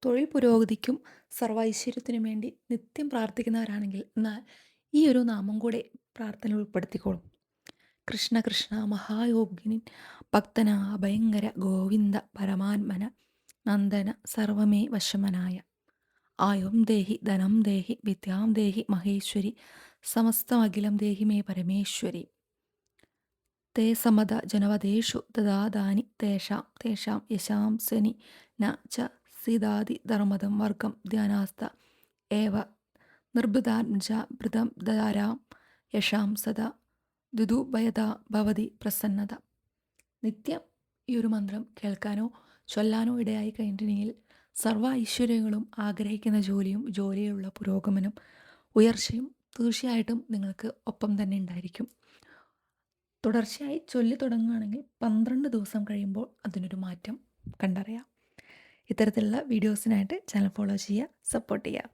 തൊഴിൽ പുരോഗതിക്കും സർവൈശ്വര്യത്തിനും വേണ്ടി നിത്യം പ്രാർത്ഥിക്കുന്നവരാണെങ്കിൽ എന്നാൽ ഈ ഒരു നാമം കൂടെ പ്രാർത്ഥനയിൽ ഉൾപ്പെടുത്തിക്കോളും. കൃഷ്ണ കൃഷ്ണ മഹായോഗിനിൻ ഭക്തന ഭയങ്കര ഗോവിന്ദ പരമാത്മന നന്ദന സർവമേ വശമനായ ആയും ദേഹി ധനം ദേഹി വിദ്യാം ദേഹി മഹേശ്വരി സമസ്തമഖിലം ദേഹി മേ പരമേശ്വരി തേ സമത ജനവദേഷു ദദാദാനി തേഷാം തേഷാം യശാംസനി ന ച സീതാതി ധർമ്മദം വർഗം ധ്യാനാസ്ത ഏവ നിർഭൃതാൻജ ഭൃതം ദാരാം യശാം സദാ ദുദുഭയത ഭവതി പ്രസന്നത. നിത്യം ഈ ഒരു മന്ത്രം കേൾക്കാനോ ചൊല്ലാനോ ഇടയായി കഴിഞ്ഞിട്ടുണ്ടെങ്കിൽ സർവ്വ ഐശ്വര്യങ്ങളും ആഗ്രഹിക്കുന്ന ജോലിയിലുള്ള പുരോഗമനം ഉയർച്ചയും തീർച്ചയായിട്ടും നിങ്ങൾക്ക് ഒപ്പം തന്നെ ഉണ്ടായിരിക്കും. തുടർച്ചയായി ചൊല്ലി തുടങ്ങുകയാണെങ്കിൽ 12 ദിവസം കഴിയുമ്പോൾ അതിനൊരു മാറ്റം കണ്ടറിയാം. ഇത്തരത്തിലുള്ള വീഡിയോസിനായിട്ട് ചാനൽ ഫോളോ ചെയ്യുക, സപ്പോർട്ട് ചെയ്യുക.